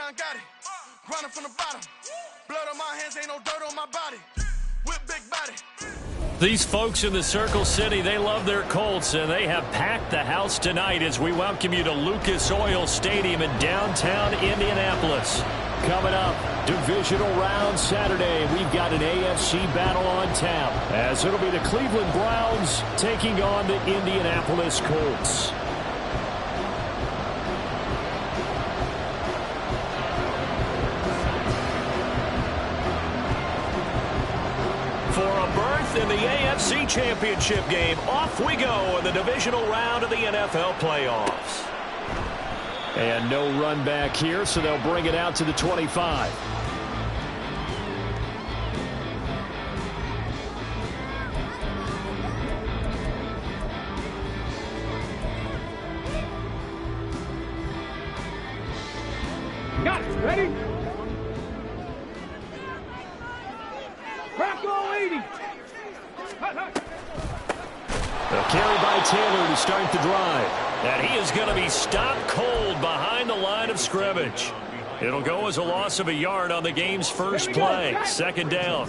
I got it. Grinding from the bottom. Blood on my hands, ain't no dirt on my body. With big body. These folks in the Circle City, they love their Colts, and they have packed the house tonight as we welcome you to Lucas Oil Stadium in downtown Indianapolis. Coming up, divisional round Saturday, we've got an AFC battle on tap, as it'll be the Cleveland Browns taking on the Indianapolis Colts. For a berth in the AFC Championship game, off we go in the divisional round of the NFL playoffs. And no run back here, so they'll bring it out to the 25. Got it. Ready? Crack all 80. A carry by Taylor to start the drive. And he is going to be stopped cold behind the line of scrimmage. It'll go as a loss of a yard on the game's first play. Second down.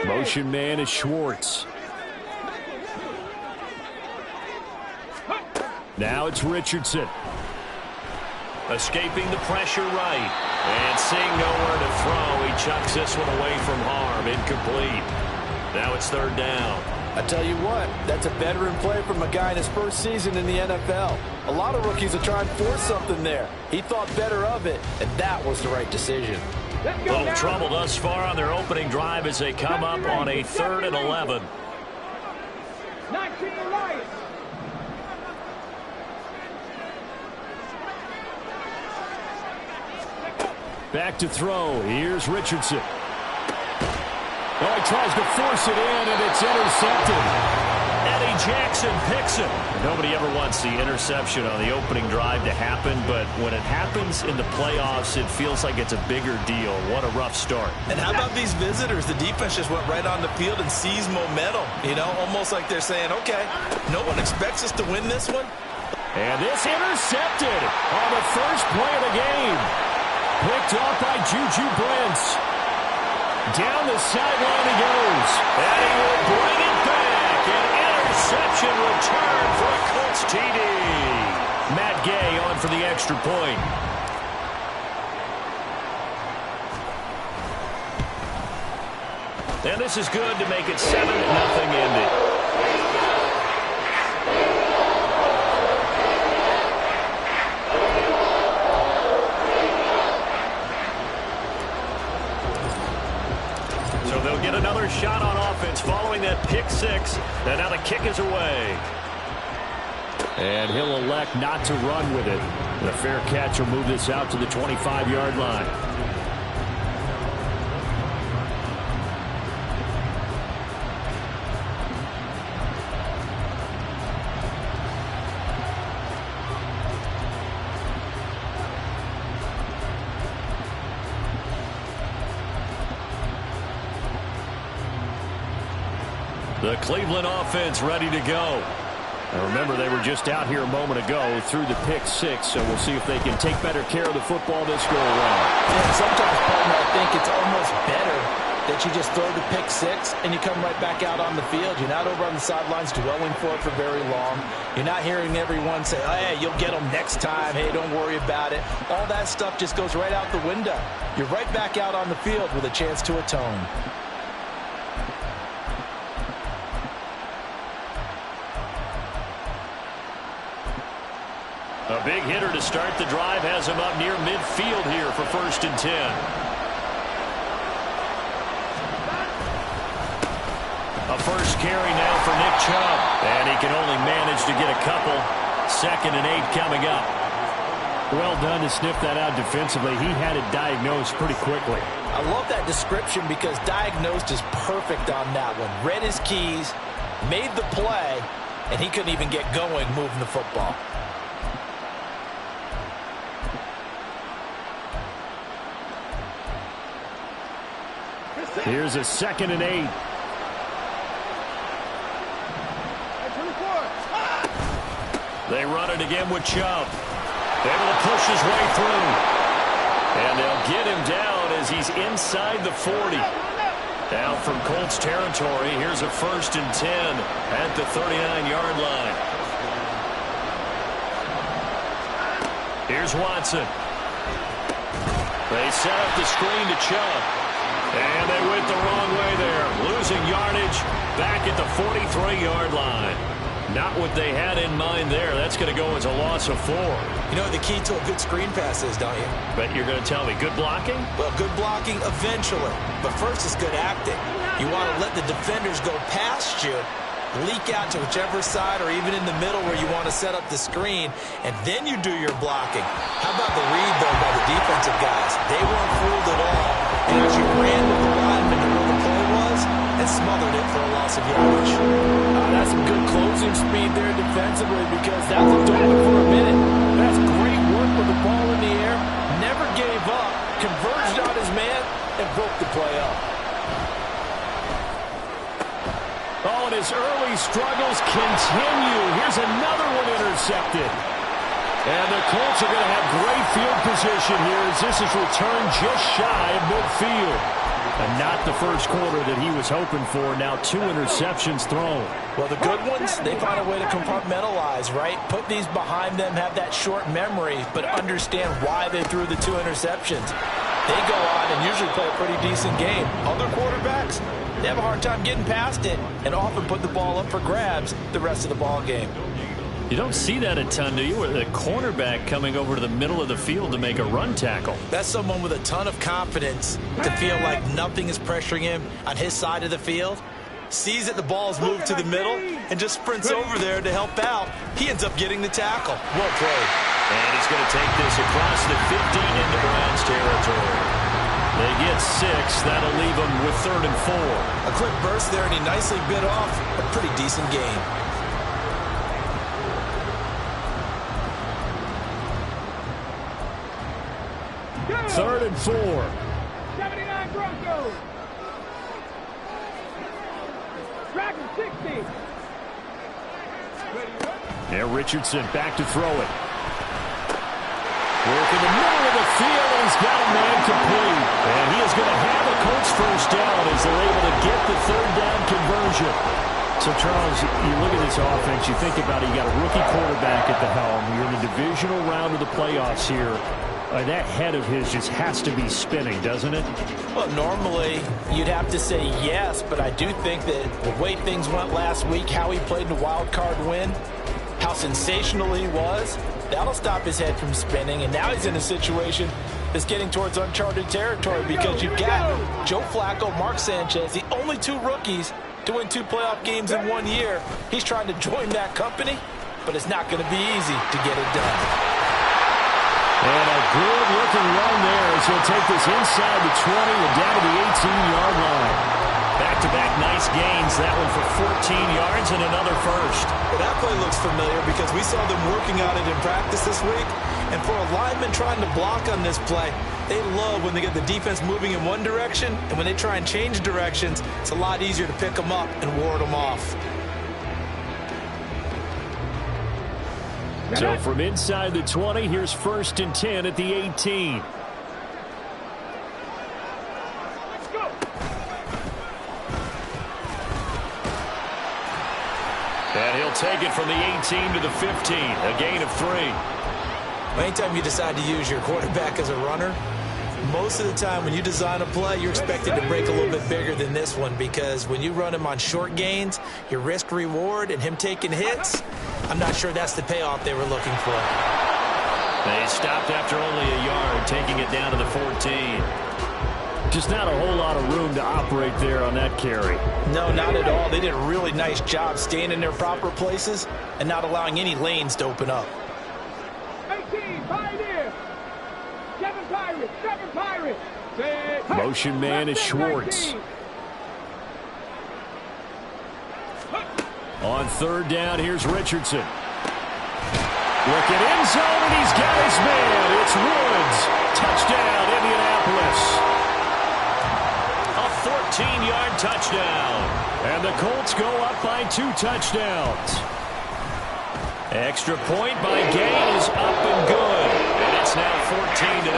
Motion man is Schwartz. Now it's Richardson. Escaping the pressure right. And seeing nowhere to throw, he chucks this one away from harm. Incomplete. Now it's third down. I tell you what, that's a veteran play from a guy in his first season in the NFL. A lot of rookies are trying to force something there. He thought better of it, and that was the right decision. Little trouble thus far on their opening drive as they come up on a 3rd and 11. 19 right. Back to throw. Here's Richardson. Oh, he tries to force it in, and it's intercepted. Eddie Jackson picks it. Nobody ever wants the interception on the opening drive to happen, but when it happens in the playoffs, it feels like it's a bigger deal. What a rough start. And how about these visitors? The defense just went right on the field and seized momentum. You know, almost like they're saying, okay, no one expects us to win this one. And this intercepted on the first play of the game. Picked off by Juju Brents. Down the sideline he goes. And he will bring it back. An interception return for a Colts TD. Matt Gay on for the extra point. And this is good to make it 7-0 Indy. They'll get another shot on offense following that pick six. And now the kick is away. And he'll elect not to run with it. And a fair catch will move this out to the 25-yard line. The Cleveland offense ready to go. And remember, they were just out here a moment ago through the pick six, so we'll see if they can take better care of the football this go around. And sometimes, partner, I think it's almost better that you just throw the pick six and you come right back out on the field. You're not over on the sidelines dwelling for it for very long. You're not hearing everyone say, hey, you'll get them next time. Hey, don't worry about it. All that stuff just goes right out the window. You're right back out on the field with a chance to atone. A big hitter to start the drive has him up near midfield here for 1st and 10. A first carry now for Nick Chubb. And he can only manage to get a couple. 2nd and 8 coming up. Well done to sniff that out defensively. He had it diagnosed pretty quickly. I love that description because diagnosed is perfect on that one. Read his keys, made the play, and he couldn't even get going moving the football. Here's a 2nd and 8. They run it again with Chubb. Able to push his way through. And they'll get him down as he's inside the 40. Now from Colts territory, here's a 1st and 10 at the 39-yard line. Here's Watson. They set up the screen to Chubb. And they went the wrong way there. Losing yardage back at the 43-yard line. Not what they had in mind there. That's going to go as a loss of 4. You know what the key to a good screen pass is, don't you? But you're going to tell me, good blocking? Well, good blocking eventually. But first is good acting. You want to let the defenders go past you, leak out to whichever side or even in the middle where you want to set up the screen, and then you do your blocking. How about the read, though, by the defensive guys? They weren't fooled at all. And as you ran to the lineman to where the play was and smothered it for a loss of yardage. That's some good closing speed there defensively because that looked open for a minute. That's great work with the ball in the air. Never gave up, converged on his man, and broke the play up. Oh, and his early struggles continue. Here's another one intercepted. And the Colts are going to have great field position here as this is returned just shy of midfield. And not the first quarter that he was hoping for. Now 2 interceptions thrown. Well, the good ones, they find a way to compartmentalize, right? Put these behind them, have that short memory, but understand why they threw the 2 interceptions. They go on and usually play a pretty decent game. Other quarterbacks, they have a hard time getting past it and often put the ball up for grabs the rest of the ball game. You don't see that a ton, do you? With a cornerback coming over to the middle of the field to make a run tackle. That's someone with a ton of confidence to feel like nothing is pressuring him on his side of the field. Sees that the ball's moved to the middle and just sprints over there to help out. He ends up getting the tackle. Well played. And he's going to take this across the 15 into Browns territory. They get 6. That'll leave them with 3rd and 4. A quick burst there, and he nicely bit off a pretty decent gain. Third and 4. 79 Broncos. Dragon 60. Now Richardson back to throw it. Work in the middle of the field, and he's got a man complete. And he is going to have a Colts first down as they're able to get the 3rd down conversion. So, Charles, you look at this offense, you think about it, you got a rookie quarterback at the helm. You're in the divisional round of the playoffs here. That head of his just has to be spinning, doesn't it? Well, normally you'd have to say yes, but I do think that the way things went last week, how he played in the wild card win, how sensational he was, that'll stop his head from spinning. And now he's in a situation that's getting towards uncharted territory because you've got Joe Flacco, Mark Sanchez, the only 2 rookies to win 2 playoff games in 1 year. He's trying to join that company, but it's not going to be easy to get it done. And a good-looking run there as he'll take this inside the 20 and down to the 18-yard line. Back-to-back nice gains. That one for 14 yards and another first. Well, that play looks familiar because we saw them working on it in practice this week. And for a lineman trying to block on this play, they love when they get the defense moving in one direction. And when they try and change directions, it's a lot easier to pick them up and ward them off. So from inside the 20, here's 1st and 10 at the 18. And he'll take it from the 18 to the 15, a gain of 3. Anytime you decide to use your quarterback as a runner, most of the time when you design a play, you're expected to break a little bit bigger than this one because when you run him on short gains, your risk-reward and him taking hits, I'm not sure that's the payoff they were looking for. They stopped after only a yard, taking it down to the 14. Just not a whole lot of room to operate there on that carry. No, not at all. They did a really nice job staying in their proper places and not allowing any lanes to open up. 18, Pioneer. 7 Pirates, 7 Pirates. Motion man is Schwartz. On 3rd down, here's Richardson. Looking end zone, and he's got his man. It's Woods. Touchdown, Indianapolis. A 14-yard touchdown. And the Colts go up by 2 touchdowns. Extra point by Gay is up and good. And it's now 14-0.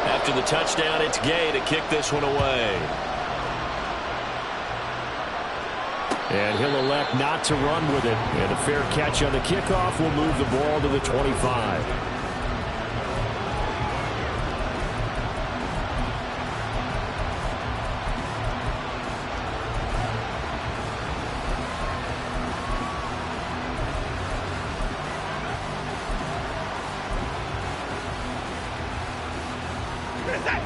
After the touchdown, it's Gay to kick this one away. And he'll elect not to run with it. And a fair catch on the kickoff will move the ball to the 25.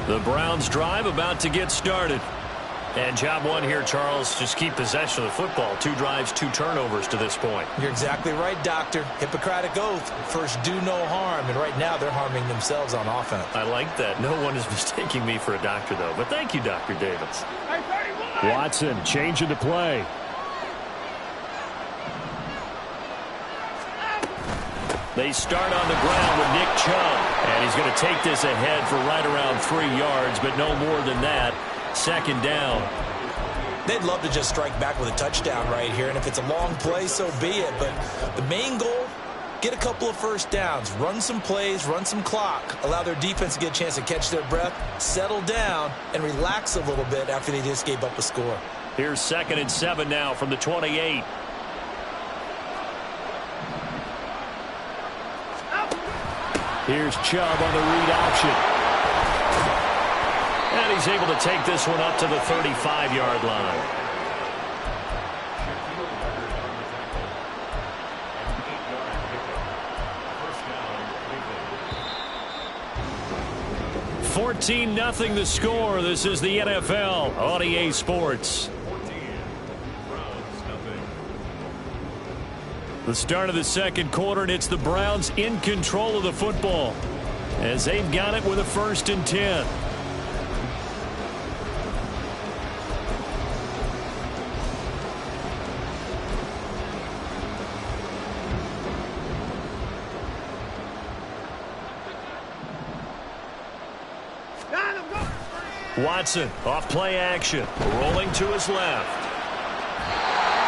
The Browns drive about to get started. And job one here, Charles, just keep possession of the football. 2 drives, 2 turnovers to this point. You're exactly right, Doctor. Hippocratic oath. First, do no harm. And right now, they're harming themselves on offense. I like that. No one is mistaking me for a doctor, though. But thank you, Dr. Davis. Watson changing the play. They start on the ground with Nick Chubb. And he's going to take this ahead for right around 3 yards, but no more than that. Second down. They'd love to just strike back with a touchdown right here, and if it's a long play, so be it. But the main goal, get a couple of first downs, run some plays, run some clock, allow their defense to get a chance to catch their breath, settle down, and relax a little bit after they just gave up a score. Here's 2nd and 7 now from the 28. Here's Chubb on the read option. And he's able to take this one up to the 35-yard line. $14-0 the score. This is the NFL on EA Sports. The start of the second quarter, and it's the Browns in control of the football as they've got it with a 1st and 10. Watson off play action, rolling to his left.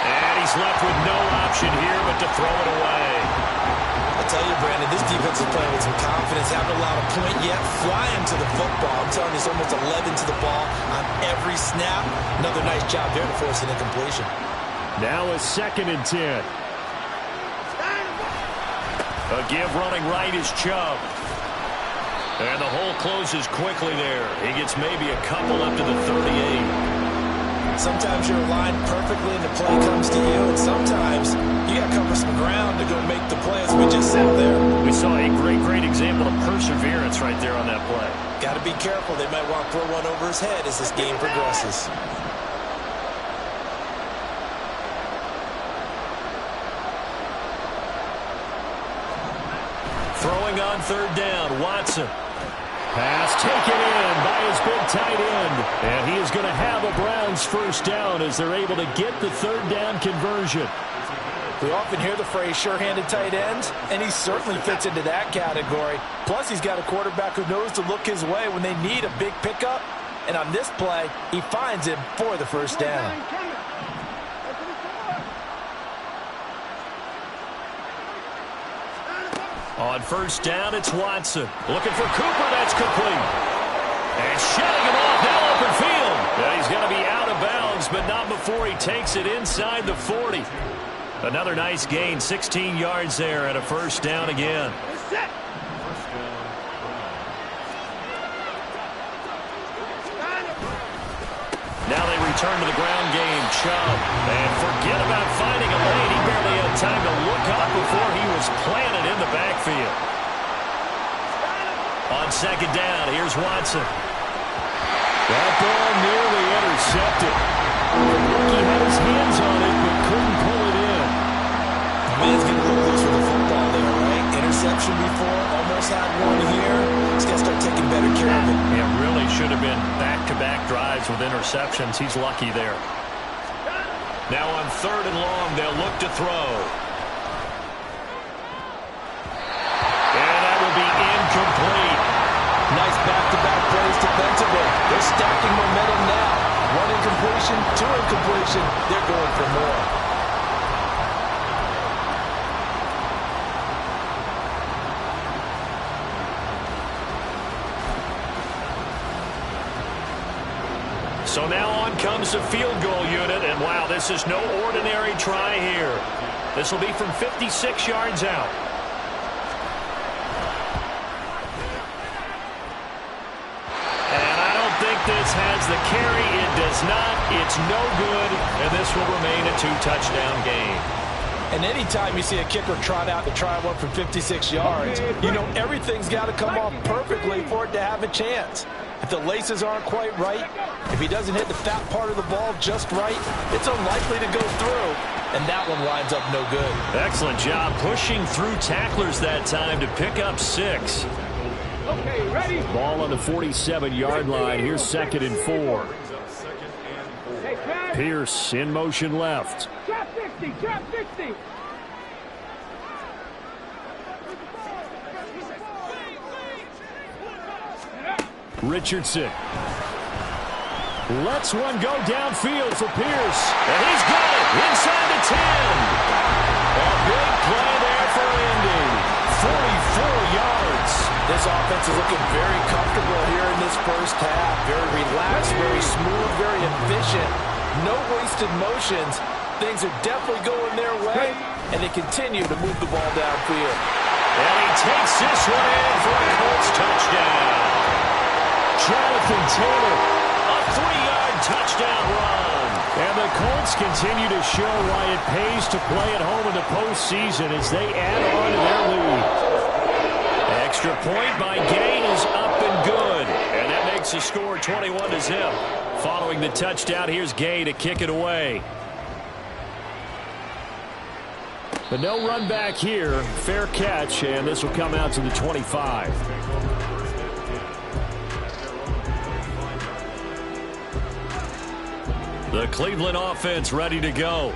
And he's left with no option here but to throw it away. I tell you, Brandon, this defense is playing with some confidence. Haven't allowed a point yet. Flying to the football. I'm telling you, it's almost 11 to the ball on every snap. Another nice job there to force an incompletion. Now a 2nd and 10. A give running right is Chubb. And the hole closes quickly there. He gets maybe a couple up to the 38. Sometimes you're aligned perfectly and the play comes to you, and sometimes you got to cover some ground to go make the play, as we just saw there. We saw a great example of perseverance right there on that play. Got to be careful. They might want to throw one over his head as this game progresses. Throwing on 3rd down, Watson. Pass taken in by his big tight end. And he is going to have a Browns 1st down as they're able to get the 3rd down conversion. We often hear the phrase sure-handed tight end, and he certainly fits into that category. Plus, he's got a quarterback who knows to look his way when they need a big pickup. And on this play, he finds him for the 1st down. On 1st down, it's Watson. Looking for Cooper. That's complete. And shedding him off now open field. And he's going to be out of bounds, but not before he takes it inside the 40. Another nice gain, 16 yards there, and a 1st down again. Now they return to the ground game. Chubb. And forget about finding a lane. He barely had time to look up before he was planted in the backfield. On 2nd down, here's Watson. That ball nearly intercepted. He had his hands on it, but couldn't pull it in. The man's getting a little loose with the football there, right? Interception before, almost had one here. He's got to start taking better care of it. It really should have been back-to-back drives with interceptions. He's lucky there. Now on 3rd and long, they'll look to throw. And that will be incomplete. Nice back-to-back plays defensively. They're stacking momentum now. 1 incompletion, 2 incompletion. They're going for more. So now on comes the field goal unit, and wow, this is no ordinary try here. This will be from 56 yards out. And I don't think this has the carry. It does not. It's no good, and this will remain a 2-touchdown game. And anytime you see a kicker trot out to try one from 56 yards, you know everything's got to come off perfectly for it to have a chance. If the laces aren't quite right, if he doesn't hit the fat part of the ball just right, it's unlikely to go through, and that one winds up no good. Excellent job pushing through tacklers that time to pick up 6. Okay, ready? Ball on the 47-yard line. Here's 2nd and 4. Hey, Chad. Pierce in motion left. Trap 60, trap 60. Richardson lets one go downfield for Pierce. And he's got it inside the 10. A big play there for Indy. 44 yards. This offense is looking very comfortable here in this first half. Very relaxed, very smooth, very efficient. No wasted motions. Things are definitely going their way, and they continue to move the ball downfield. And he takes this one in for a Colts touchdown. Jonathan Taylor, a 3-yard touchdown run. And the Colts continue to show why it pays to play at home in the postseason as they add on to their lead. Extra point by Gain is up and good. And that makes the score 21-0. Following the touchdown, here's Gay to kick it away. But no run back here. Fair catch, and this will come out to the 25. The Cleveland offense ready to go.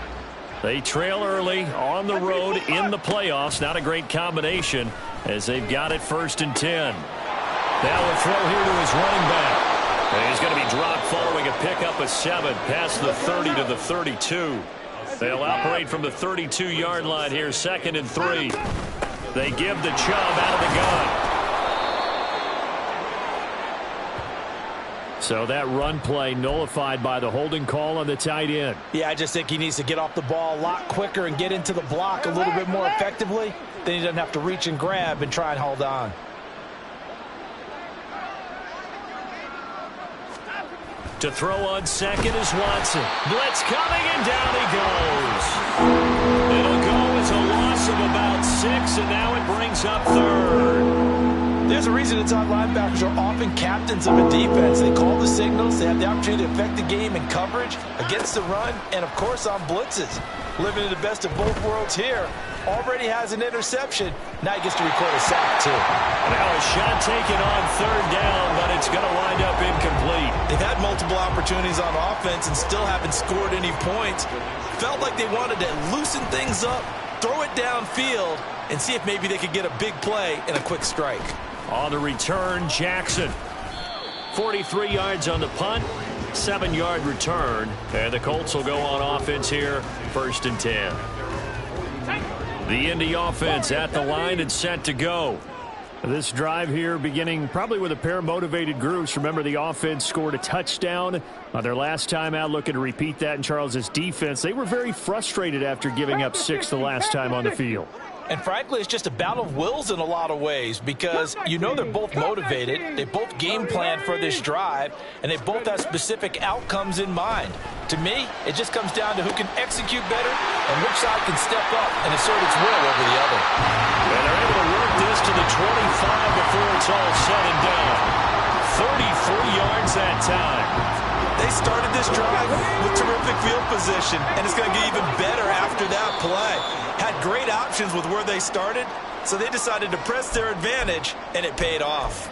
They trail early on the road in the playoffs. Not a great combination as they've got it 1st and 10. Now a throw here to his running back. And he's going to be dropped following a pickup of 7 past the 30 to the 32. They'll operate from the 32-yard line here, 2nd and 3. They give the Chubb out of the gun. So that run play nullified by the holding call on the tight end. Yeah, I just think he needs to get off the ball a lot quicker and get into the block a little bit more effectively. Then he doesn't have to reach and grab and try and hold on. To throw on 2nd is Watson. Blitz coming, and down he goes. It'll go as a loss of about 6, and now it brings up 3rd. There's a reason inside linebackers are often captains of a defense. They call the signals. They have the opportunity to affect the game in coverage, against the run, and, of course, on blitzes. Living in the best of both worlds here. Already has an interception. Now he gets to record a sack, too. Now a shot taken on 3rd down, but it's going to wind up incomplete. They've had multiple opportunities on offense and still haven't scored any points. Felt like they wanted to loosen things up, throw it downfield, and see if maybe they could get a big play and a quick strike. On the return, Jackson. 43 yards on the punt, 7-yard return. And the Colts will go on offense here, 1st and 10. The Indy offense at the line and set to go. This drive here beginning probably with a pair of motivated groups. Remember, the offense scored a touchdown on their last time out. Looking to repeat that in Charles's defense. They were very frustrated after giving up 6 the last time on the field. And frankly, it's just a battle of wills in a lot of ways because you know they're both motivated. They both game plan for this drive, and they both have specific outcomes in mind. To me, it just comes down to who can execute better and which side can step up and assert its will over the other. And they're able to work this to the 25 before it's all said and done. 33 yards that time. They started this drive with terrific field position, and it's going to get even better after that play. Had great options with where they started, so they decided to press their advantage, and it paid off.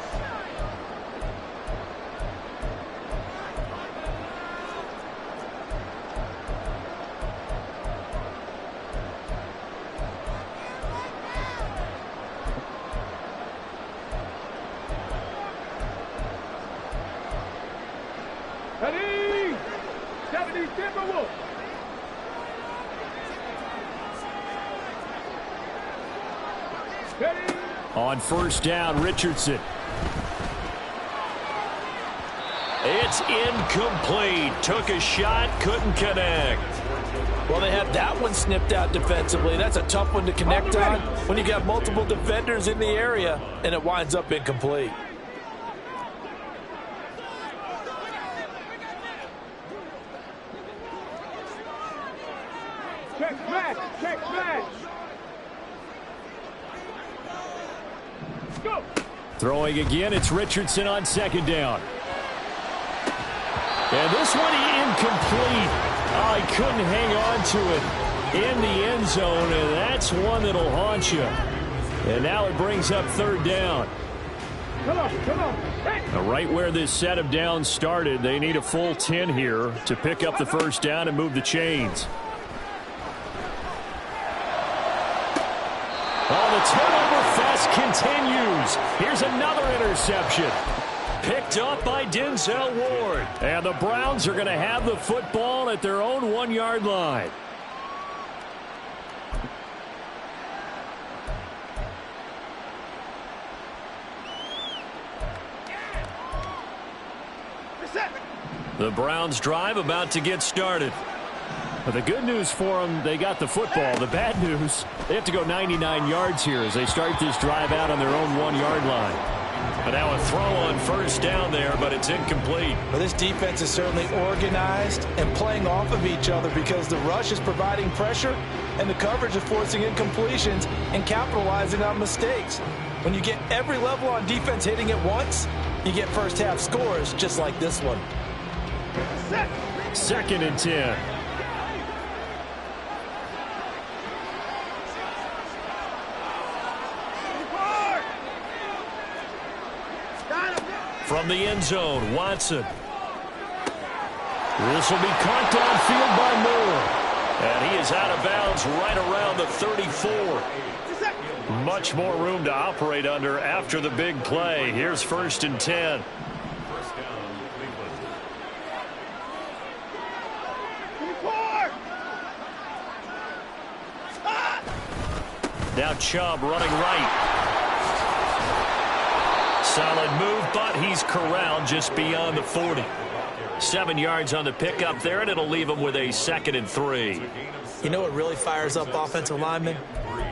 Ready? 70 Timberwolves. Ready? On 1st down, Richardson. It's incomplete. Took a shot, couldn't connect. Well, they had that one snipped out defensively. That's a tough one to connect on when you got multiple defenders in the area, and it winds up incomplete. Check smash. Check smash. Go. Throwing again, it's Richardson on second down. And this one incomplete. Oh, he couldn't hang on to it in the end zone, and that's one that'll haunt you. And now it brings up third down. Come on. Hey. Now, right where this set of downs started, they need a full 10 here to pick up the first down and move the chains. Oh, the turnover fest continues. Here's another interception. Picked up by Denzel Ward. And the Browns are going to have the football at their own 1-yard line. The Browns drive about to get started. But the good news for them, they got the football. The bad news, they have to go 99 yards here as they start this drive out on their own 1-yard line. And now a throw on first down there, but it's incomplete. Well, this defense is certainly organized and playing off of each other because the rush is providing pressure and the coverage is forcing incompletions and capitalizing on mistakes. When you get every level on defense hitting at once, you get first half scores just like this one. Second and 10. From the end zone, Watson. This will be caught downfield by Moore. And he is out of bounds right around the 34. Much more room to operate under after the big play. Here's first and 10. Now Chubb running right. Solid move, but he's corralled just beyond the 40. 7 yards on the pickup there, and it'll leave him with a 2nd and 3. You know what really fires up offensive linemen?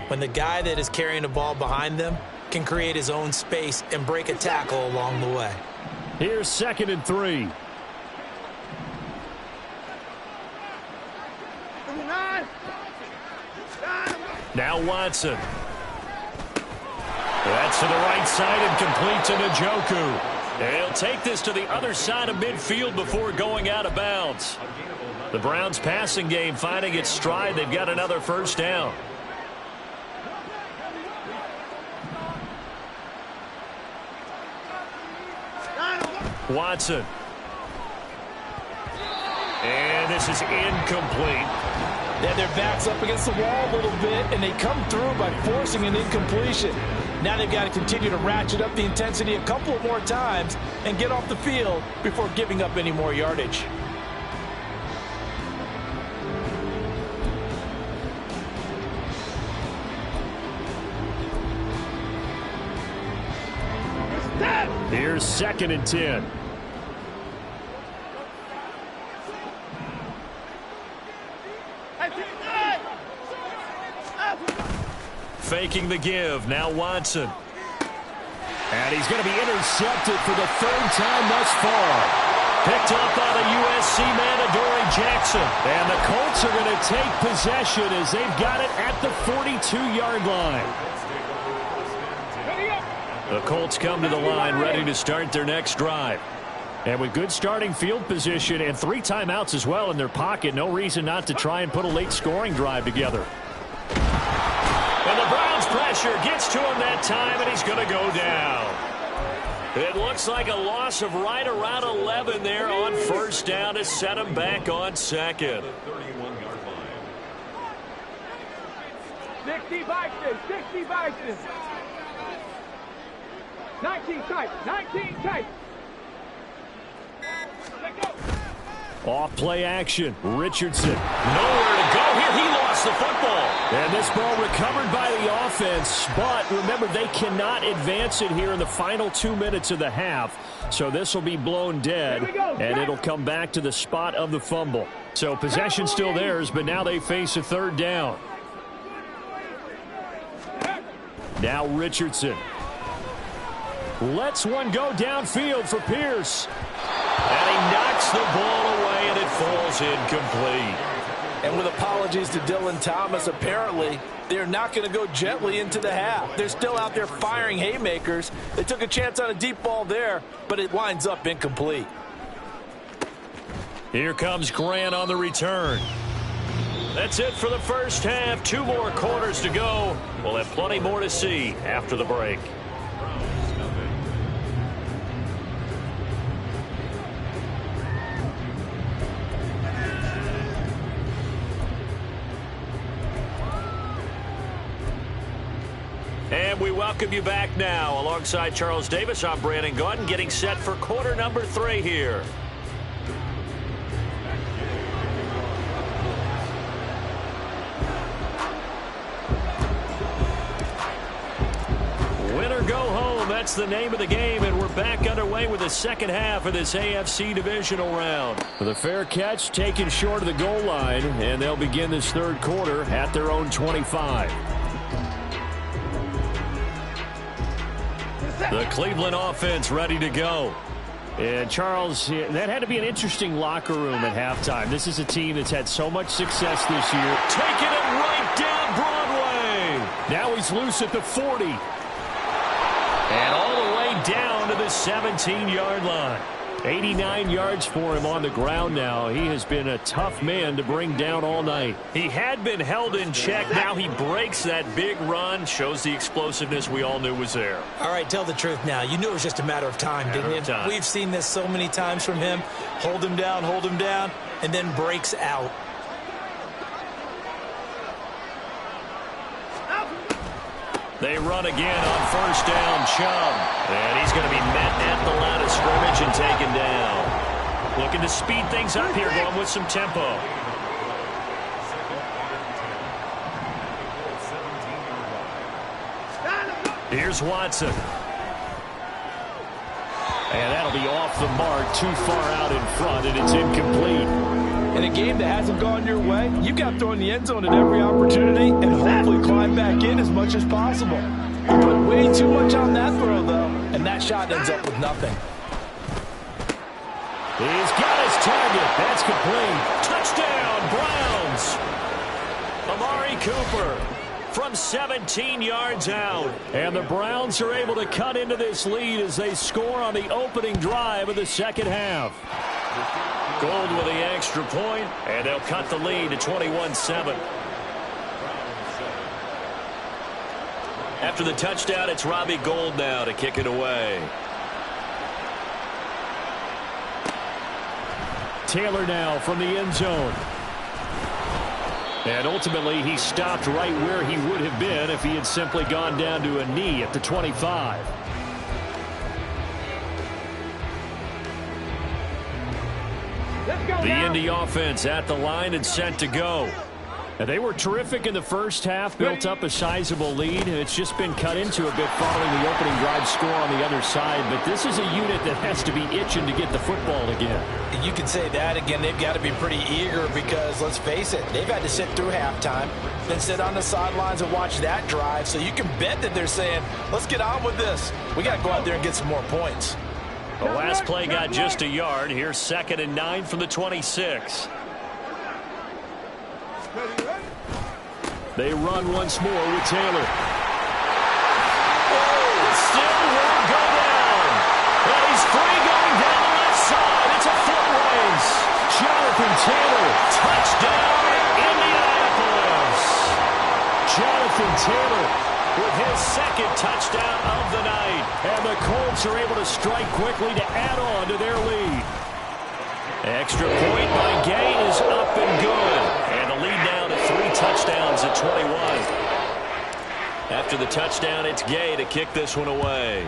When the guy that is carrying the ball behind them can create his own space and break a tackle along the way. Here's 2nd and 3. Now Watson. That's to the right side and complete to Njoku. He'll take this to the other side of midfield before going out of bounds. The Browns passing game finding its stride. They've got another first down. Watson. And this is incomplete. They have their backs up against the wall a little bit, and they come through by forcing an incompletion. Now they've got to continue to ratchet up the intensity a couple of more times and get off the field before giving up any more yardage. Here's 2nd and 10. Faking the give. Now Watson. And he's going to be intercepted for the 3rd time thus far. Picked up by the USC man, Adoree Jackson. And the Colts are going to take possession as they've got it at the 42-yard line. The Colts come to the line ready to start their next drive. And with good starting field position and 3 timeouts as well in their pocket, no reason not to try and put a late scoring drive together. And the Browns pressure gets to him that time, and he's going to go down. It looks like a loss of right around 11 there on first down to set him back on 2nd. 60 Vikings, 60 Vikings. 19 tight, 19 tight. Let go. Off play action. Richardson. Nowhere to go here. He lost gets the football. And this ball recovered by the offense, but remember, they cannot advance it here in the final 2 minutes of the half. So this will be blown dead, and it'll come back to the spot of the fumble. So possession still theirs, but now they face a third down. Now Richardson. Lets one go downfield for Pierce. And he knocks the ball away, and it falls incomplete. And with apologies to Dylan Thomas, apparently they're not going to go gently into the half. They're still out there firing haymakers. They took a chance on a deep ball there, but it winds up incomplete. Here comes Grant on the return. That's it for the first half. 2 more quarters to go. We'll have plenty more to see after the break. And we welcome you back now. Alongside Charles Davis, I'm Brandon Gaudin, getting set for quarter number 3 here. Win or go home, that's the name of the game, and we're back underway with the second half of this AFC divisional round. The fair catch taken short of the goal line, and they'll begin this third quarter at their own 25. The Cleveland offense ready to go. And Charles, that had to be an interesting locker room at halftime. This is a team that's had so much success this year. Taking it right down Broadway. Now he's loose at the 40. And all the way down to the 17-yard line. 89 yards for him on the ground now. He has been a tough man to bring down all night. He had been held in check. Now he breaks that big run. Shows the explosiveness we all knew was there. All right, tell the truth now. You knew it was just a matter of time, didn't you? We've seen this so many times from him. Hold him down, and then breaks out. They run again on first down, Chubb. And he's going to be met at the line of scrimmage and taken down. Looking to speed things up here, going with some tempo. Here's Watson. And that'll be off the mark, too far out in front, and it's incomplete. In a game that hasn't gone your way, you've got to throw in the end zone at every opportunity and hopefully climb back in as much as possible. You put way too much on that throw, though, and that shot ends up with nothing. He's got his target. That's complete. Touchdown, Browns. Amari Cooper from 17 yards out. And the Browns are able to cut into this lead as they score on the opening drive of the second half. Gold with the extra point, and they'll cut the lead to 21-7. After the touchdown, it's Robbie Gould now to kick it away. Taylor now from the end zone. And ultimately, he stopped right where he would have been if he had simply gone down to a knee at the 25. The Indy offense at the line and set to go. And they were terrific in the first half, built up a sizable lead, and it's just been cut into a bit following the opening drive score on the other side. But this is a unit that has to be itching to get the football again. You can say that again. They've got to be pretty eager because, let's face it, they've had to sit through halftime, then sit on the sidelines and watch that drive. So you can bet that they're saying, let's get on with this. We got to go out there and get some more points. The last play got just a yard. Here's 2nd and 9 from the 26. They run once more with Taylor. Oh, still won't go down. And he's free going down the left side. It's a foot race. Jonathan Taylor, touchdown, Indianapolis. Jonathan Taylor with his 2nd touchdown of the night. And the Colts are able to strike quickly to add on to their lead. Extra point by Gay is up and good. And the lead now to 3 touchdowns at 21. After the touchdown, it's Gay to kick this one away.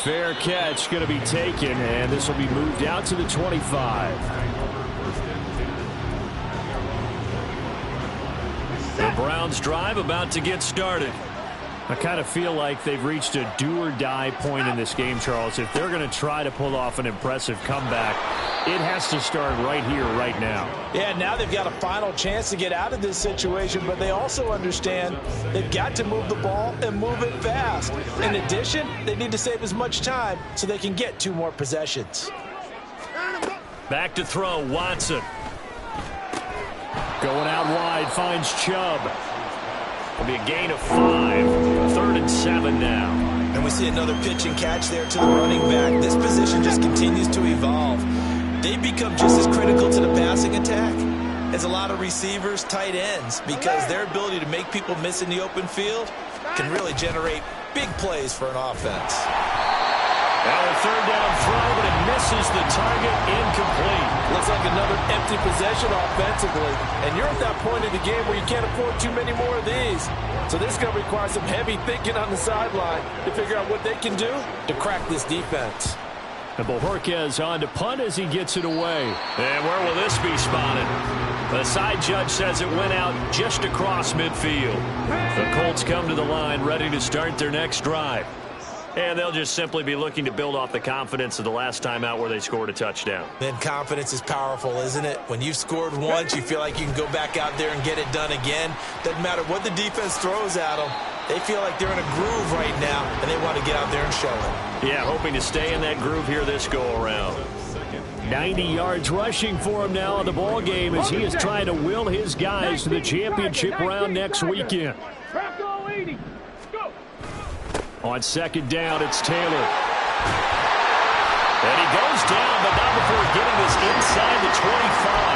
Fair catch going to be taken, and this will be moved out to the 25. Browns drive about to get started. I kind of feel like they've reached a do-or-die point in this game, Charles. If they're going to try to pull off an impressive comeback, it has to start right here, right now. Yeah, now they've got a final chance to get out of this situation, but they also understand they've got to move the ball and move it fast. In addition, they need to save as much time so they can get 2 more possessions. Back to throw, Watson. Going out wide, finds Chubb. It'll be a gain of 5. 3rd and 7 now. And we see another pitch and catch there to the running back. This position just continues to evolve. They become just as critical to the passing attack as a lot of receivers, tight ends, because their ability to make people miss in the open field can really generate big plays for an offense. Now a 3rd down throw, but it misses the target, incomplete. Looks like another empty possession offensively. And you're at that point in the game where you can't afford too many more of these. So this is going to require some heavy thinking on the sideline to figure out what they can do to crack this defense. And Bojorquez on to punt as he gets it away. And where will this be spotted? The side judge says it went out just across midfield. The Colts come to the line ready to start their next drive. And they'll just simply be looking to build off the confidence of the last time out where they scored a touchdown. Then confidence is powerful, isn't it? When you've scored once, you feel like you can go back out there and get it done again. Doesn't matter what the defense throws at them. They feel like they're in a groove right now, and they want to get out there and show it. Yeah, hoping to stay in that groove here this go-around. 90 yards rushing for him now in the ball game as he is trying to will his guys to the championship round next weekend. On 2nd down, it's Taylor. And he goes down, but not before getting this inside the 25.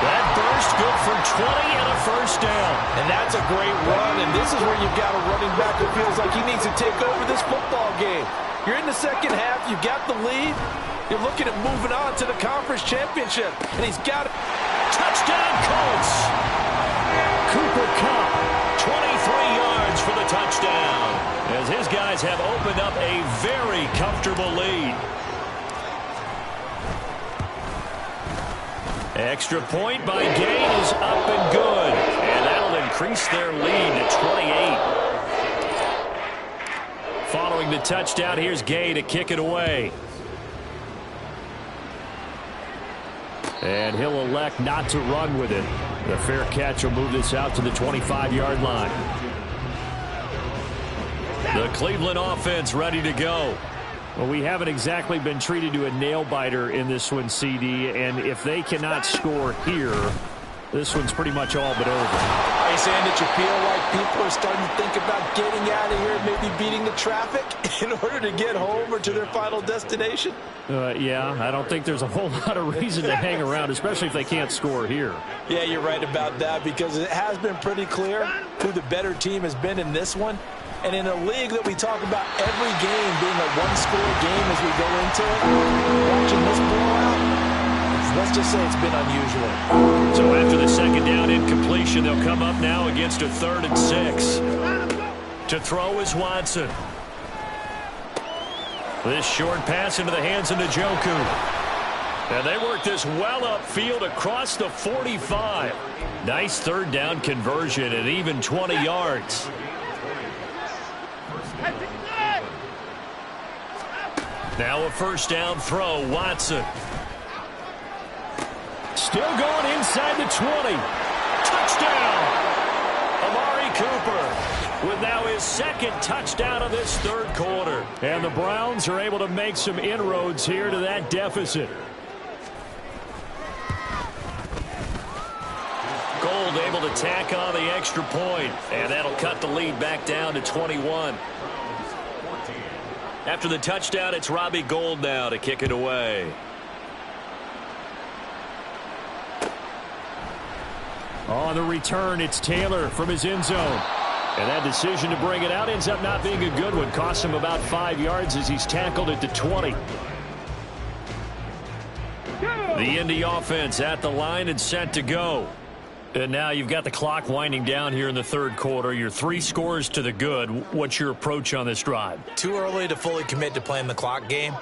That burst good for 20 and a 1st down. And that's a great run, and this is where you've got a running back who feels like he needs to take over this football game. You're in the second half, you've got the lead. You're looking at moving on to the conference championship, and he's got it. Touchdown, Colts! Cooper Kupp, 23 yards for the touchdown, as his guys have opened up a very comfortable lead. Extra point by Gay is up and good, and that'll increase their lead to 28. Following the touchdown, here's Gay to kick it away. And he'll elect not to run with it. The fair catch will move this out to the 25-yard line. The Cleveland offense ready to go. Well, we haven't exactly been treated to a nail-biter in this one, CD, and if they cannot score here, this one's pretty much all but over. Are you saying that you feel like people are starting to think about getting out of here, maybe beating the traffic in order to get home or to their final destination? Yeah, I don't think there's a whole lot of reason to hang around, especially if they can't score here. Yeah, you're right about that, because it has been pretty clear who the better team has been in this one. And in a league that we talk about every game being a one-score game as we go into it, watching this blowout, let's just say it's been unusual. So after the 2nd down incompletion, they'll come up now against a 3rd and 6. To throw is Watson. This short pass into the hands of Njoku. And they work this well upfield across the 45. Nice 3rd down conversion at even 20 yards. Now a 1st down throw, Watson. Still going inside the 20. Touchdown! Amari Cooper with now his 2nd touchdown of this 3rd quarter. And the Browns are able to make some inroads here to that deficit. Gold able to tack on the extra point, and that'll cut the lead back down to 21. After the touchdown, it's Robbie Gould now to kick it away. On the return, it's Taylor from his end zone. And that decision to bring it out ends up not being a good one. Cost him about 5 yards as he's tackled at the 20. The Indy offense at the line and set to go. And now you've got the clock winding down here in the 3rd quarter. You're 3 scores to the good. What's your approach on this drive? Too early to fully commit to playing the clock game.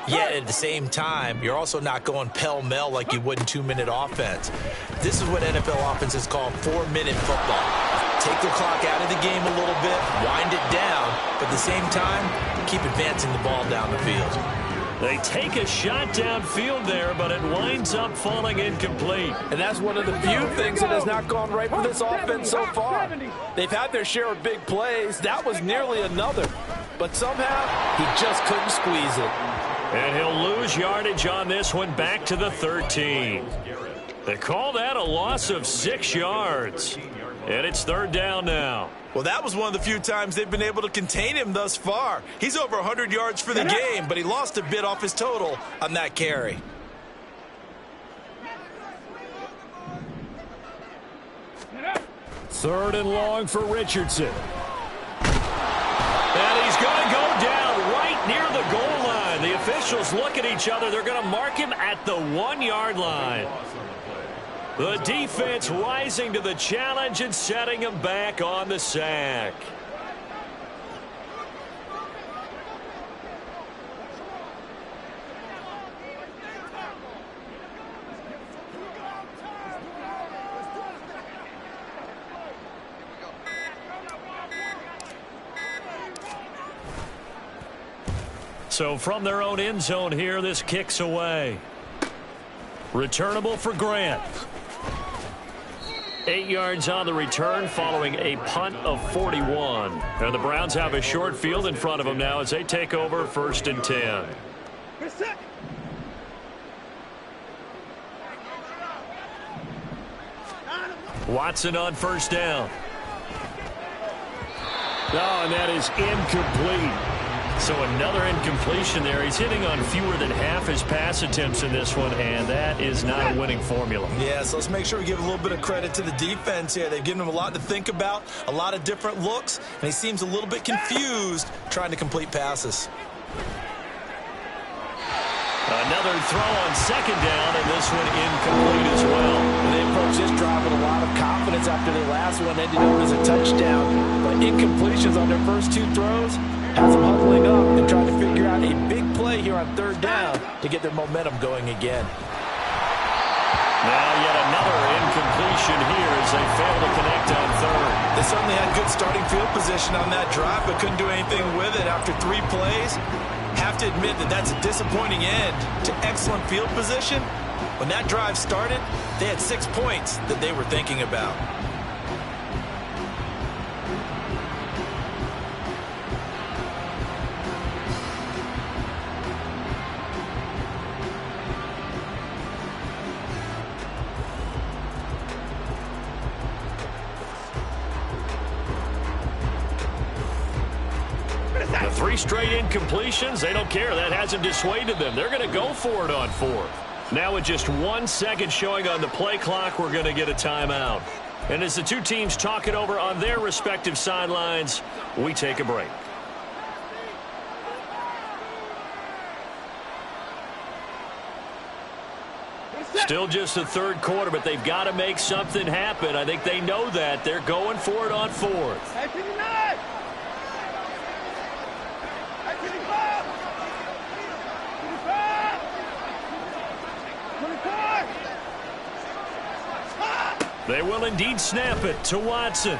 Yet at the same time, you're also not going pell-mell like you would in 2-minute offense. This is what NFL offenses call 4-minute football. take the clock out of the game a little bit, wind it down, but at the same time, keep advancing the ball down the field. They take a shot downfield there, but it winds up falling incomplete. And that's one of the few things that has not gone right for this offense so far. They've had their share of big plays. That was nearly another. But somehow, he just couldn't squeeze it. And he'll lose yardage on this one back to the 13. They call that a loss of 6 yards. And it's third down now. Well, that was one of the few times they've been able to contain him thus far. He's over 100 yards for the game, but he lost a bit off his total on that carry. Third and long for Richardson. And he's going to go down right near the goal line. The officials look at each other. They're going to mark him at the 1-yard line. The defense rising to the challenge and setting him back on the sack. So from their own end zone here, this kicks away. Returnable for Grant. 8 yards on the return following a punt of 41. And the Browns have a short field in front of them now as they take over 1st and 10. Watson on 1st down. Oh, and that is incomplete. So another incompletion there. He's hitting on fewer than half his pass attempts in this one, and that is not a winning formula. Yeah, so let's make sure we give a little bit of credit to the defense here. They've given him a lot to think about, a lot of different looks, and he seems a little bit confused trying to complete passes. Another throw on 2nd down, and this one incomplete as well. And they approached this drive with a lot of confidence after their last one ended up as a touchdown. But incompletions on their first 2 throws has them huddling up and trying to figure out a big play here on 3rd down to get their momentum going again. Now yet another incompletion here as they fail to connect on 3rd. They certainly had good starting field position on that drive, but couldn't do anything with it after 3 plays. Have to admit that that's a disappointing end to excellent field position. When that drive started, they had 6 points that they were thinking about. The 3 straight incompletions, they don't care. That hasn't dissuaded them. They're going to go for it on 4th. Now with just 1 second showing on the play clock, we're going to get a timeout. And as the 2 teams talk it over on their respective sidelines, we take a break. Still just the 3rd quarter, but they've got to make something happen. I think they know that. They're going for it on 4th. They will indeed snap it to Watson.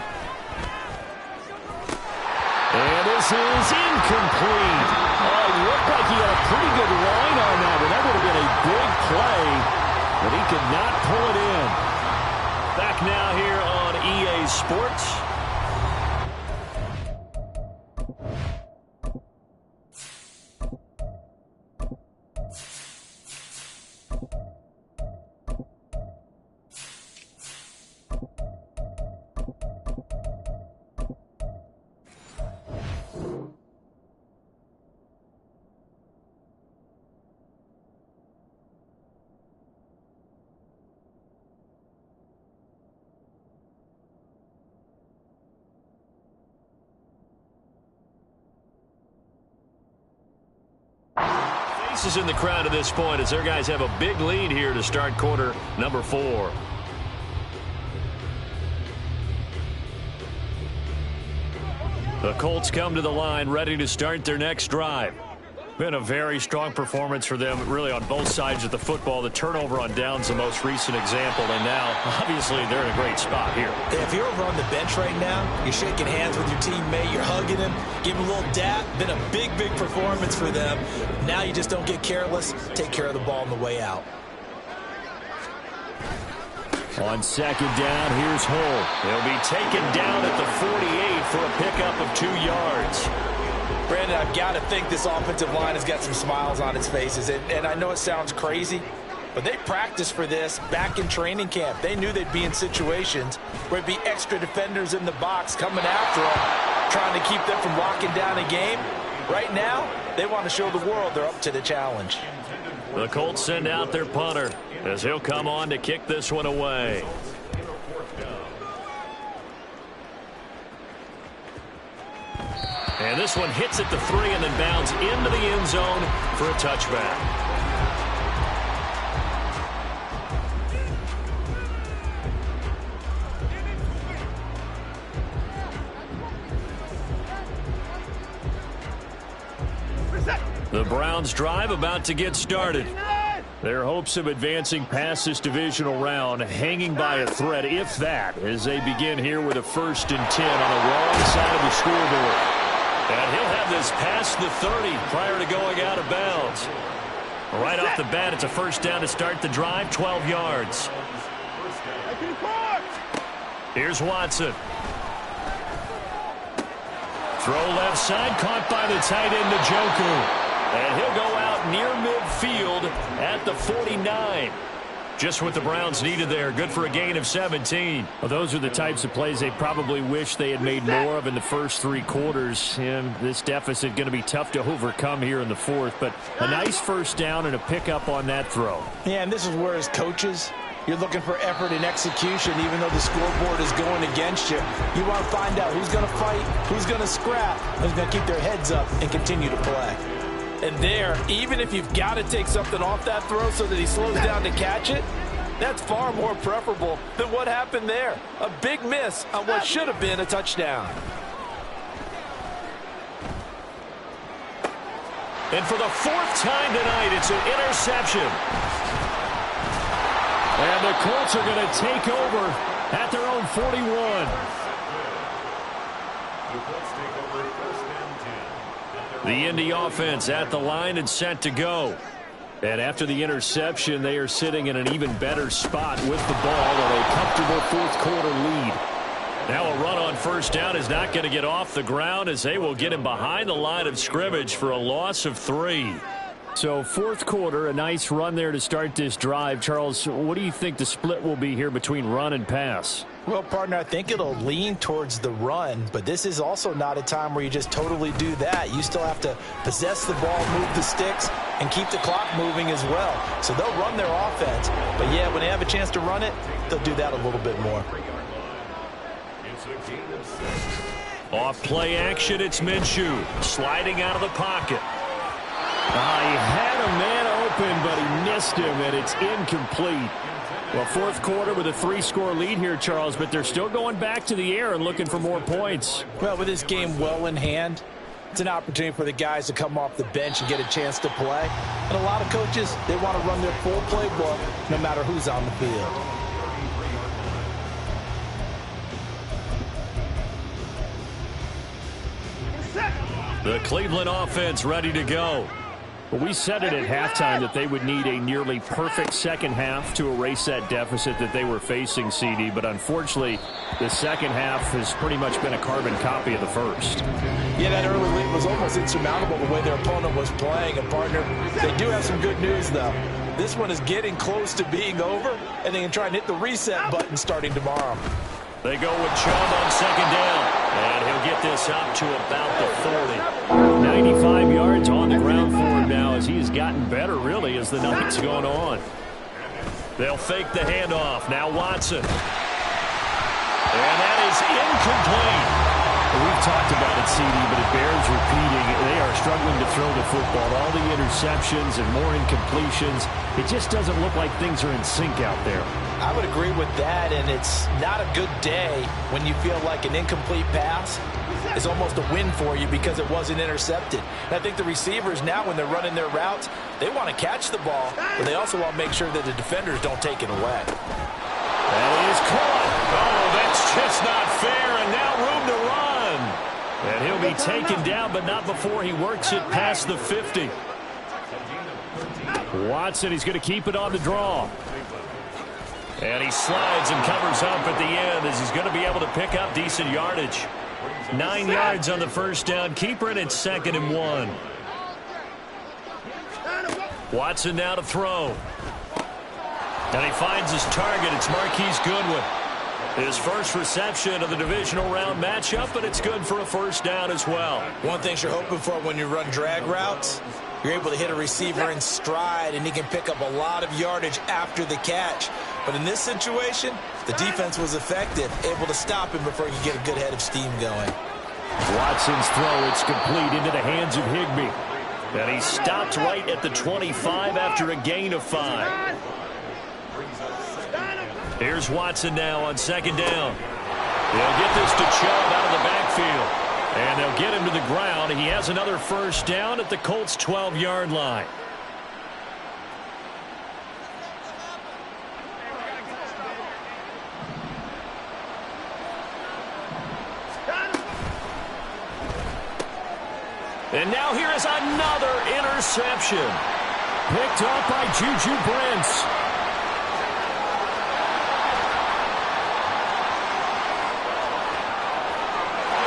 And this is incomplete. Oh, it looked like he had a pretty good line on that one. That would have been a big play, but he could not pull it in. Back now here on EA Sports. Faces in the crowd at this point as their guys have a big lead here to start quarter number 4. The Colts come to the line ready to start their next drive. Been a very strong performance for them, really, on both sides of the football. The turnover on downs, the most recent example, and now, obviously, they're in a great spot here. If you're over on the bench right now, you're shaking hands with your teammate, you're hugging him, giving him a little dap. Been a big, big performance for them. Now you just don't get careless. Take care of the ball on the way out. On second down, here's Hull. He'll be taken down at the 48 for a pickup of 2 yards. Brandon, I've got to think this offensive line has got some smiles on its faces. And I know it sounds crazy, but they practiced for this back in training camp. They knew they'd be in situations where there'd be extra defenders in the box coming after them, trying to keep them from locking down a game. Right now, they want to show the world they're up to the challenge. The Colts send out their punter as he'll come on to kick this one away. And this one hits at the 3 and then bounds into the end zone for a touchback. The Browns drive about to get started. Their hopes of advancing past this divisional round hanging by a thread, if that, as they begin here with a 1st and 10 on the wrong side of the scoreboard. And he'll have this past the 30 prior to going out of bounds. Right off the bat, it's a 1st down to start the drive, 12 yards. Here's Watson. Throw left side, caught by the tight end, Njoku. And he'll go out near midfield at the 49. Just what the Browns needed there. Good for a gain of 17. Well, those are the types of plays they probably wish they had made more of in the first 3 quarters. And this deficit going to be tough to overcome here in the 4th. But a nice 1st down and a pickup on that throw. Yeah, and this is where, as coaches, you're looking for effort and execution, even though the scoreboard is going against you. You want to find out who's going to fight, who's going to scrap, who's going to keep their heads up and continue to play. And there, even if you've got to take something off that throw so that he slows down to catch it, that's far more preferable than what happened there. A big miss on what should have been a touchdown. And for the 4th time tonight, it's an interception. And the Colts are going to take over at their own 41. The Indy offense at the line and set to go. And after the interception, they are sitting in an even better spot with the ball with a comfortable 4th quarter lead. Now a run on 1st down is not going to get off the ground as they will get him behind the line of scrimmage for a loss of 3. So 4th quarter, a nice run there to start this drive. Charles, what do you think the split will be here between run and pass? Well, partner, I think it'll lean towards the run, but this is also not a time where you just totally do that. You still have to possess the ball, move the sticks, and keep the clock moving as well. So they'll run their offense, but yeah, when they have a chance to run it, they'll do that a little bit more. Off play action, it's Minshew sliding out of the pocket. He had a man open, but he missed him, and it's incomplete. Well, 4th quarter with a 3-score lead here, Charles, but they're still going back to the air and looking for more points. Well, with this game well in hand, it's an opportunity for the guys to come off the bench and get a chance to play. And a lot of coaches, they want to run their full playbook no matter who's on the field. The Cleveland offense ready to go. Well, we said it at halftime that they would need a nearly perfect second half to erase that deficit that they were facing, CD. But unfortunately, the second half has pretty much been a carbon copy of the first. Yeah, that early lead was almost insurmountable the way their opponent was playing. And, partner, they do have some good news, though. This one is getting close to being over, and they can try and hit the reset button starting tomorrow. They go with Chubb on 2nd down, and he'll get this up to about the 40. 95 yards on the ground for him now as he's gotten better, really, as the night's gone on. They'll fake the handoff. Now Watson. And that is incomplete. We've talked about it, CD, but it bears repeating. They are struggling to throw the football. All the interceptions and more incompletions. It just doesn't look like things are in sync out there. I would agree with that, and it's not a good day when you feel like an incomplete pass is almost a win for you because it wasn't intercepted. And I think the receivers now, when they're running their routes, they want to catch the ball, but they also want to make sure that the defenders don't take it away. That is caught. Oh, that's just not fair, and now room to run. And he'll be taken down, but not before he works it past the 50. Watson, he's going to keep it on the draw. And he slides and covers up at the end as he's going to be able to pick up decent yardage. 9 yards on the first down. Keeper it at 2nd and 1. Watson now to throw. And he finds his target. It's Marquise Goodwin. His first reception of the divisional round matchup, but it's good for a first down as well. One thing you're hoping for when you run drag routes, you're able to hit a receiver in stride, and he can pick up a lot of yardage after the catch. But in this situation, the defense was effective, able to stop him before he could get a good head of steam going. Watson's throw, it's complete into the hands of Higbee. And he stopped right at the 25 after a gain of 5. Here's Watson now on 2nd down. They'll get this to Chubb out of the backfield. And they'll get him to the ground. He has another first down at the Colts' 12-yard line. And now here is another interception. Picked up by Juju Brents.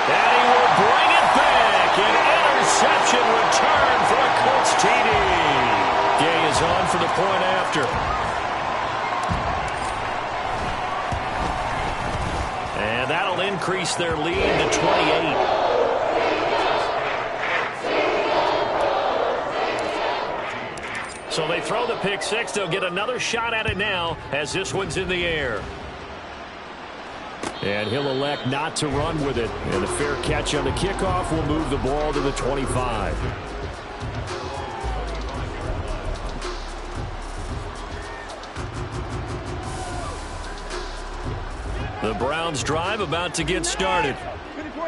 And he will bring it back. An interception return for a Colts TD. Gay is on for the point after. And that'll increase their lead to 28. So they throw the pick six. They'll get another shot at it now as this one's in the air. And he'll elect not to run with it. And a fair catch on the kickoff will move the ball to the 25. The Browns drive about to get started.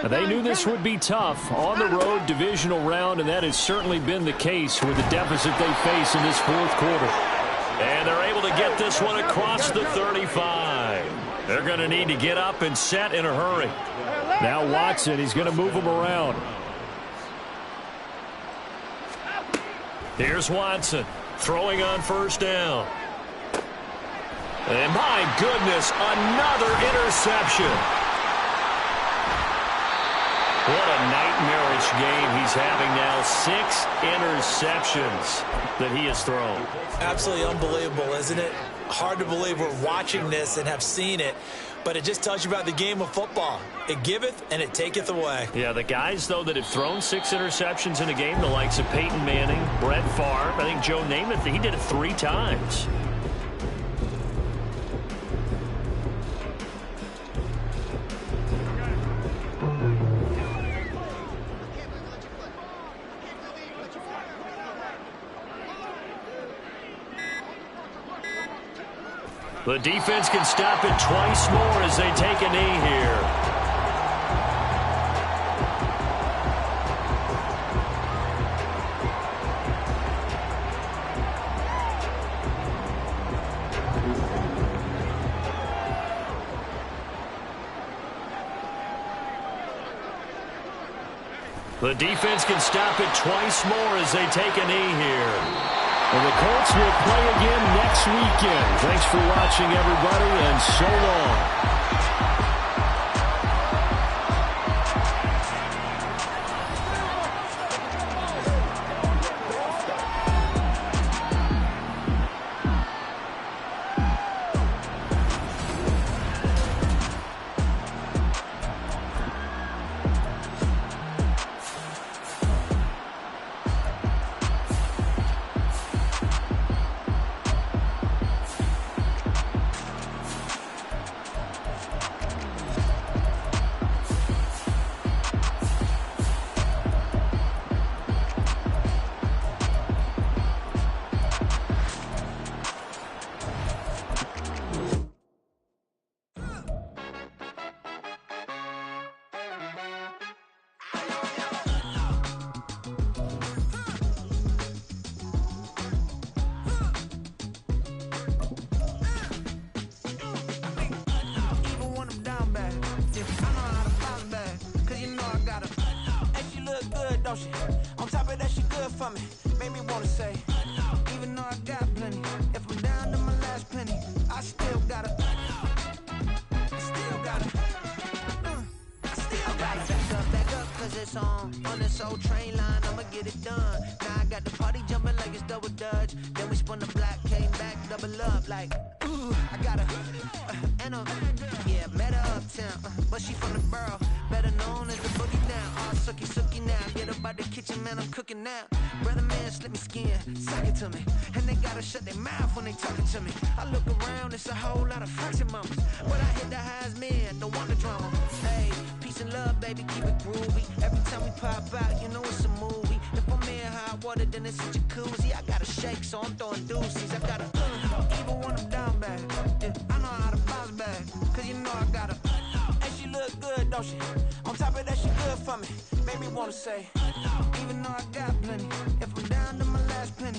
They knew this would be tough on the road divisional round, and that has certainly been the case with the deficit they face in this fourth quarter. And they're able to get this one across the 35. They're going to need to get up and set in a hurry. Now Watson, he's going to move them around. Here's Watson throwing on first down. And my goodness, another interception. What a nightmarish game he's having now. 6 interceptions that he has thrown. Absolutely unbelievable, isn't it? Hard to believe we're watching this and have seen it, but it just tells you about the game of football. It giveth and it taketh away. Yeah, the guys, though, that have thrown 6 interceptions in a game, the likes of Peyton Manning, Brett Favre, I think Joe Namath, he did it 3 times. The defense can stop it twice more as they take a knee here. The defense can stop it twice more as they take a knee here. And the Colts will play again next weekend. Thanks for watching, everybody, and so long. for me, made me wanna say, even though I got plenty, if I'm down to my last penny, I still gotta, back up, cause it's on this old train line, I'ma get it done. Now I got the party jumping like it's double dutch. Then we spun the block, came back, double up like, ooh, I got a, and a, yeah, met her uptown, but she from the borough, better known as the boogie down. All sookie now, get up out the kitchen, man, I'm cooking now. Brother man, slip me skin, suck it to me, and they gotta shut their mouth when they talking to me. I look around, it's a whole lot of fraction mamas, but I hit the highs, man, don't want the drama. Hey, peace and love, baby, keep it groovy. Every time we pop out, you know it's a movie. If I'm in hot water, then it's a jacuzzi. I gotta shake, so I'm throwing deuces. I gotta, even when I'm down bad, yeah, I know how to bounce back, cause you know I gotta. And she look good, don't she? On top of that, she good for me. Made me wanna say, even though I got plenty, if I'm down to my last penny,